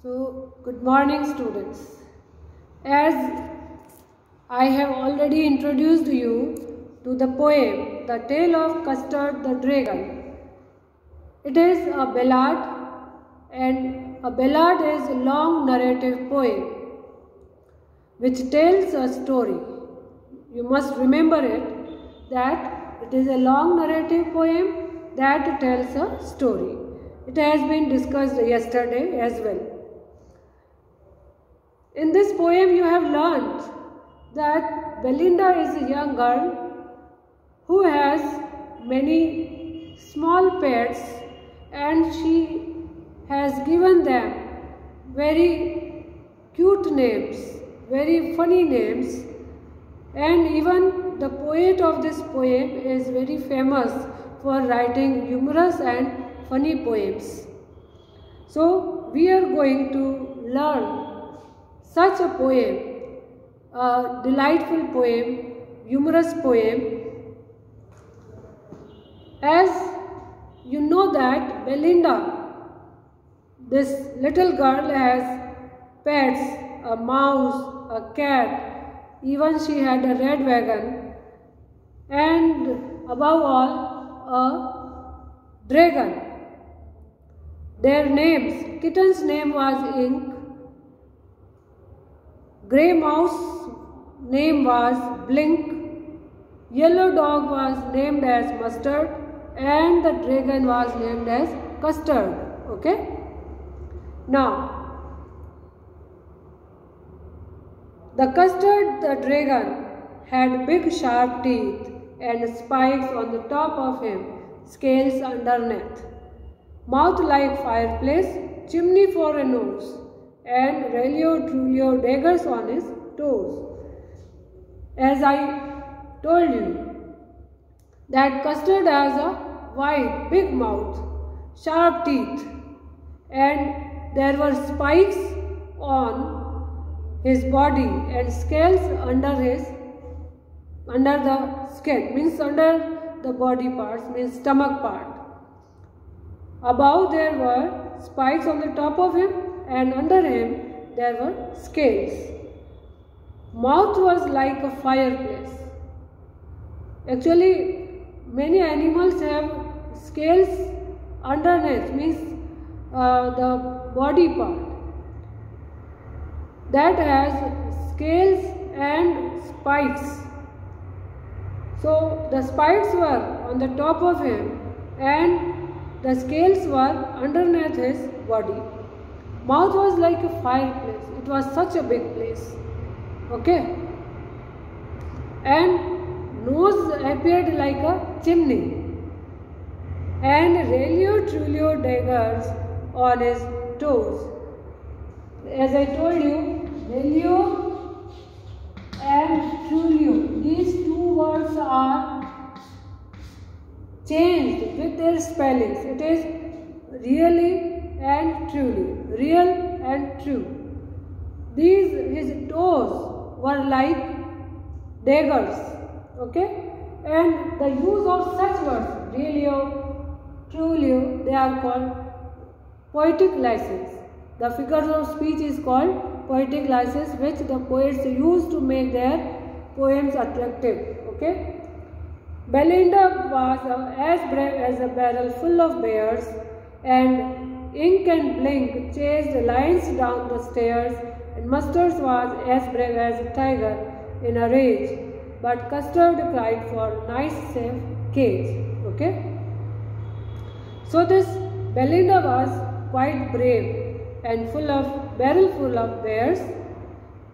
Good morning students. As I have already introduced you to the poem The Tale of Custard the Dragon. It is a ballad, and a ballad is a long narrative poem which tells a story. You must remember that it is a long narrative poem that tells a story. It has been discussed yesterday as well. In this poem you have learnt that Belinda is a young girl who has many small pets, and she has given them very cute names, very funny names, and even the poet of this poem is very famous for writing humorous and funny poems. So we are going to learn such a poem, a delightful poem, humorous poem. As you know that Belinda, this little girl, has pets, a mouse, a cat, even she had a red wagon, and above all a dragon. Their names: kitten's name was Ink, grey mouse name was Blink, yellow dog was named as Mustard, and the dragon was named as Custard. Okay? Now, the Custard the dragon had big sharp teeth and spikes on the top of him, scales underneath, mouth like fireplace, chimney for a nose, and Relio Trulio daggers on his toes. As I told you that Custard has a wide, big mouth, sharp teeth, and there were spikes on his body and scales under the skin, means under the body parts, means stomach part. Above there were spikes on the top of him, and under him there were scales. Mouth was like a fireplace. Actually, many animals have scales underneath, means the body part that has scales and spikes. So the spikes were on the top of him and the scales were underneath his body. Mouth was like a fireplace. It was such a big place. Okay? And nose appeared like a chimney. And Relio Trulio daggers on his toes. As I told you, Relio and Trulio, these two words are changed with their spellings. It is really and truly, real and true. His toes were like daggers. Okay? And the use of such words, Relio, Trulio, they are called poetic license. The figures of speech is called poetic license, which the poets use to make their poems attractive. Okay? Belinda was as brave as a barrel full of bears, and Ink and Blink chased the lions down the stairs, and Mustard was as brave as a tiger in a rage, but Custard cried for a nice safe cage. Okay? So this Belinda was quite brave and barrel full of bears.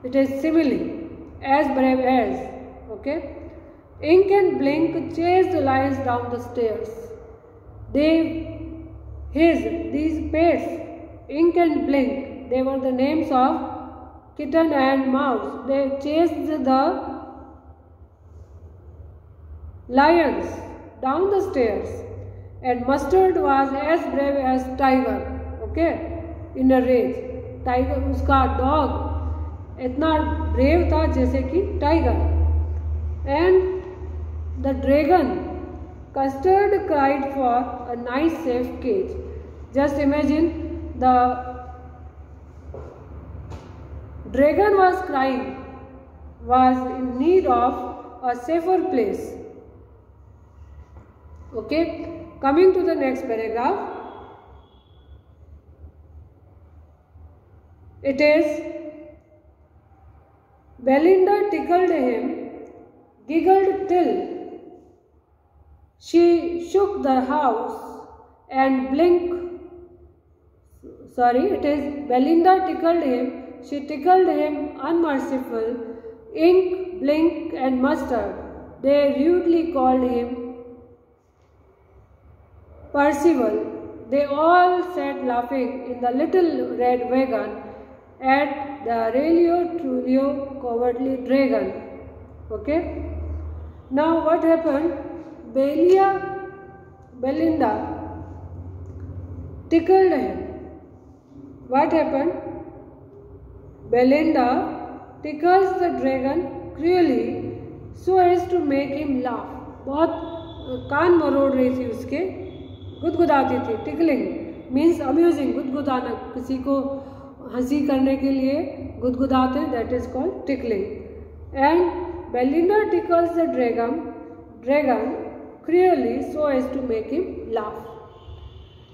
It is simile, as brave as. Okay? Ink and Blink chased the lions down the stairs. These pets, Ink and Blink, they were the names of kitten and mouse. They chased the lions down the stairs, and Mustard was as brave as tiger. Okay, in a rage. Tiger, उसका dog इतना brave था जैसे कि tiger. And the dragon, Custard, cried for a nice safe cage. Just imagine the Dragon was crying, was in need of a safer place. Okay, coming to the next paragraph. It is Belinda tickled him, giggled till she shook the house and blinked. Sorry, it is Belinda tickled him, she tickled him unmerciful, ink, blink and mustard. They rudely called him Percival. They all sat laughing in the little red wagon at the Relio Trulio cowardly dragon. Okay. Now what happened? Belinda tickled him. What happened? Belinda tickles the dragon cruelly so as to make him laugh. बहुत कान मरोड़ रही थी उसके, गुदगुदाती थी. Tickling means amusing, गुदगुदाना, किसी को हंसी करने के लिए गुदगुदाते हैं, that is called tickling. And Belinda tickles the dragon cruelly so as to make him laugh.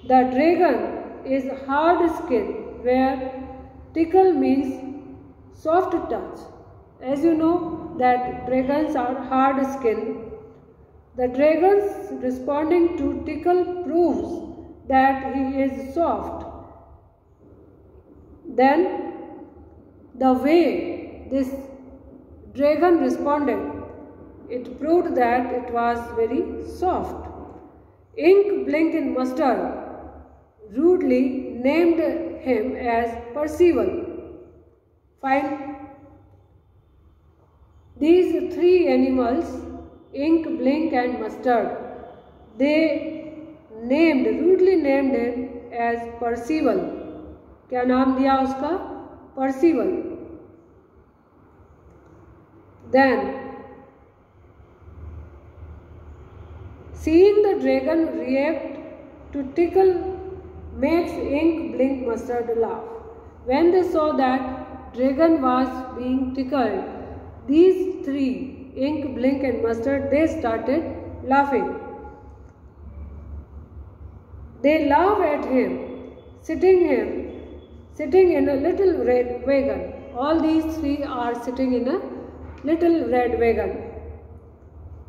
The dragon is hard skinned, where tickle means soft touch. As you know that dragons are hard skinned. The dragon's responding to tickle proves that he is soft. Then the way this dragon responded, it proved that it was very soft. Ink, Blink and Mustard rudely named him as Percival. Fine. These three animals, Ink, Blink and Mustard, they rudely named him as Percival. क्या नाम दिया उसका? Percival. Then, seeing the dragon react to tickle makes Ink, Blink, Mustard laugh. When they saw that dragon was being tickled, these three, Ink, Blink and Mustard, they started laughing. They laugh at him, sitting in a little red wagon. All these three are sitting in a little red wagon.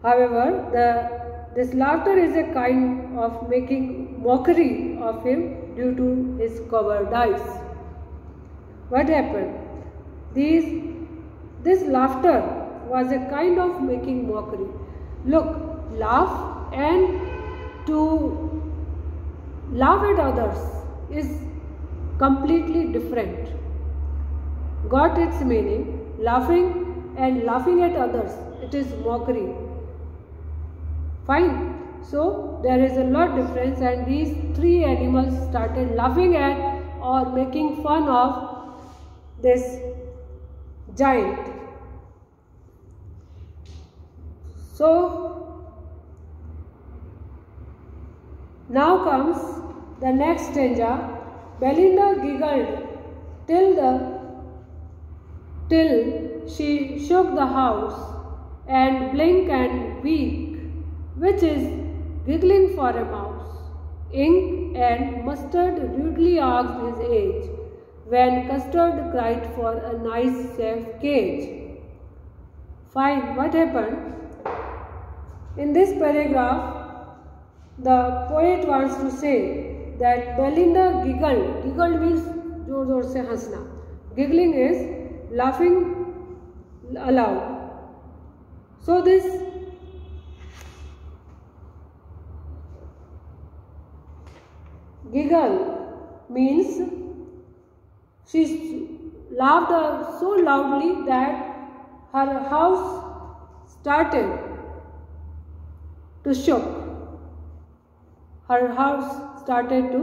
However, this laughter is a kind of making mockery of him due to his cowardice. What happened? This laughter was a kind of making mockery. Look, laugh and to laugh at others is completely different. Got its meaning? Laughing and laughing at others, it is mockery. Fine. So there is a lot difference, and these three animals started laughing at or making fun of this giant. So now comes the next stanza. Belinda giggled till she shook the house, and Blink and Weak, which is giggling for a mouse. Ink and Mustard rudely asked his age, when Custard cried for a nice safe cage. Fine, what happened? In this paragraph, the poet wants to say that Belinda giggled. Giggled means जोर-जोर से हंसना. Giggling is laughing aloud. So this giggle means she laughed so loudly that her house started to shock. Her house started to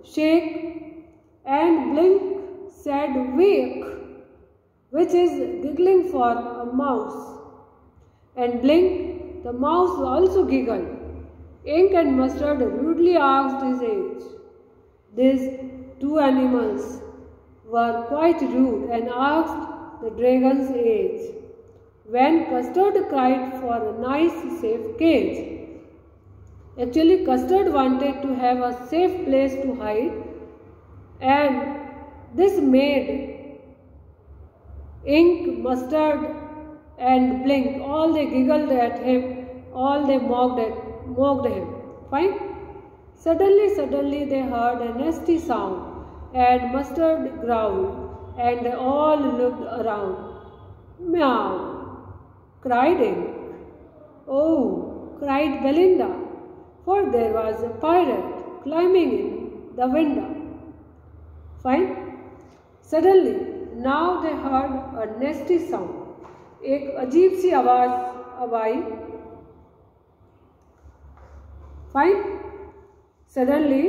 shake, and Blink said "Wake," which is giggling for a mouse. And Blink, the mouse, also giggled. Ink and Mustard rudely asked his age. These two animals were quite rude and asked the dragon's age. When Custard cried for a nice safe cage. Actually, Custard wanted to have a safe place to hide, and this made Ink, Mustard and Blink, all they giggled at him, all they mocked him. Fine? Suddenly they heard a nasty sound, and Mustard growled, and they all looked around. Meow, cried Ink. Oh, cried Belinda, for there was a pirate climbing in the window. Fine? Suddenly, now they heard a nasty sound. एक अजीब सी आवाज़ अब आई. Fine? Suddenly,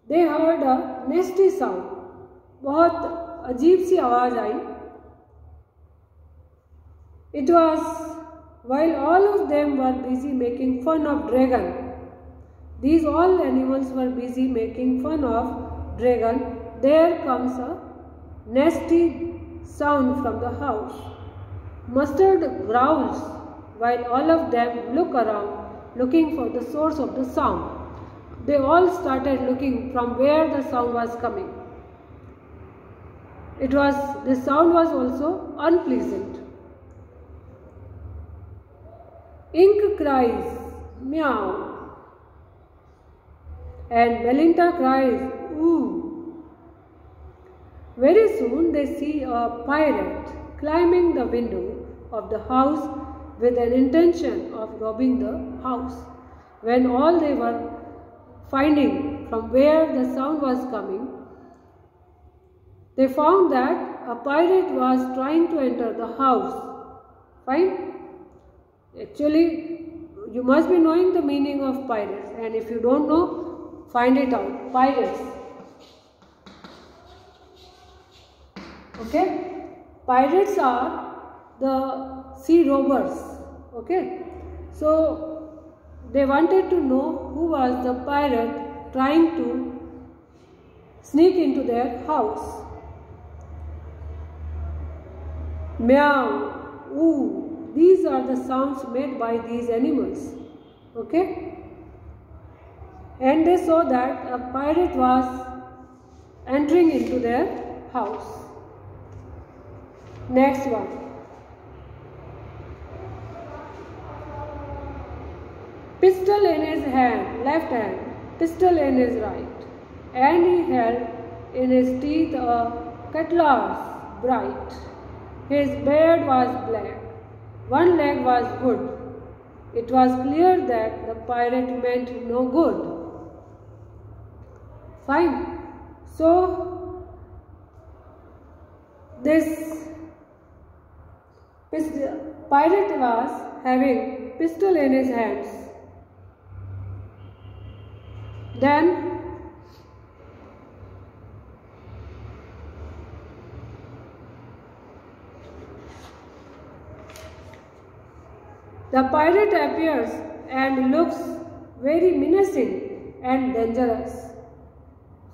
they heard a nasty sound. बहुत अजीब सी आवाज़ आई. It was while all of them were busy making fun of dragon. These all animals were busy making fun of dragon. There comes a nasty sound from the house. Mustard growls while all of them look around looking for the source of the sound. They all started looking from where the sound was coming. The sound was also unpleasant. Ink cries, meow, and Belinda cries, ooh. Very soon they see a pirate climbing the window of the house with an intention of robbing the house. When all they were finding from where the sound was coming, they found that a pirate was trying to enter the house. Fine? Actually, you must be knowing the meaning of pirates, and if you don't know, find it out. Pirates. Okay? Pirates are the sea robbers. Okay? So, they wanted to know who was the pirate trying to sneak into their house. Meow, ooh, these are the sounds made by these animals. Okay? And they saw that a pirate was entering into their house. Next one. Pistol in his hand, left hand, pistol in his right, and he held in his teeth a cutlass bright. His beard was black, one leg was wood. It was clear that the pirate meant no good. Fine. So, this pirate was having pistol in his hands. Then the pirate appears and looks very menacing and dangerous.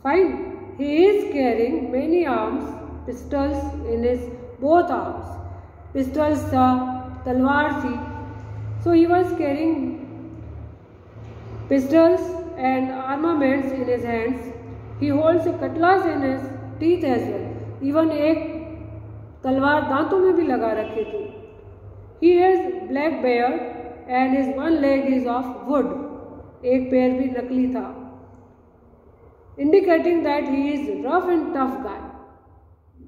Fine. He is carrying many arms, pistols in his both arms. Pistols tha, talwar thi. So he was carrying pistols and armaments in his hands. He holds a cutlass in his teeth as well. Even एक तलवार दांतों में भी लगा रखी थी. He has black beard and his one leg is of wood. एक पैर भी नकली था. Indicating that he is rough and tough guy.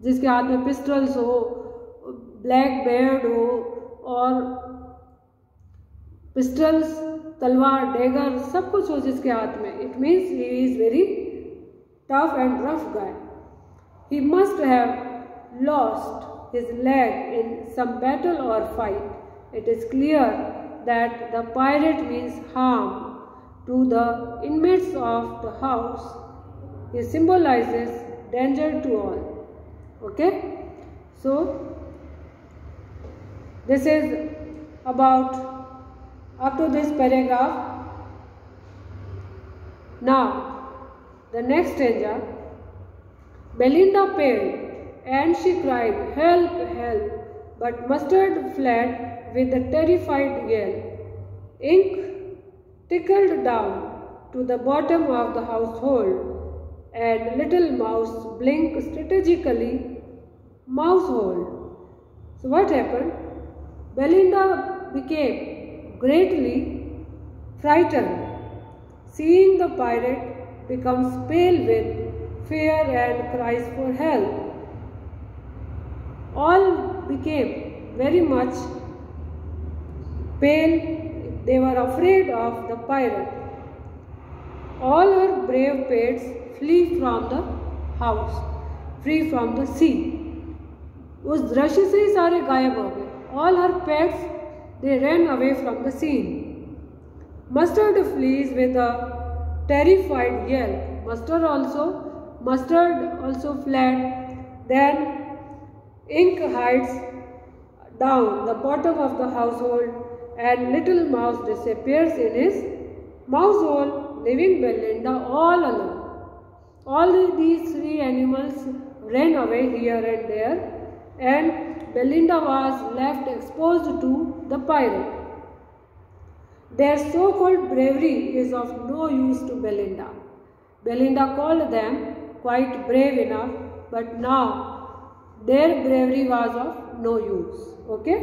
जिसके हाथ में pistols हो, black beard हो और pistols, तलवार, dagger सब कुछ हो जिसके हाथ में. It means he is very tough and rough guy. He must have lost his leg in some battle or fight. It is clear that the pirate means harm to the inmates of the house. He symbolizes danger to all. Okay? So, this is about up to this paragraph. Now, the next stanza. Belinda paled and she cried, "Help, help!" But Mustard fled with a terrified yell. Ink trickled down to the bottom of the household, and Little Mouse blinked strategically. Mousehold. So what happened? Belinda became greatly frightened, seeing the pirate becomes pale with fear and cries for help. All became very much pale. They were afraid of the pirate. All her brave pets flee from the house, free from the sea. उस दृश्य से ही सारे गायब हो गए. All her pets, they ran away from the scene. Mustard flees with a terrified yell. Mustard also fled. Then Ink hides down the bottom of the household, and Little Mouse disappears in his mousehole, leaving Belinda all alone. All these three animals ran away here and there, and Belinda was left exposed to the pirate. Their so-called bravery is of no use to Belinda. Belinda called them quite brave enough, but now their bravery was of no use. Okay?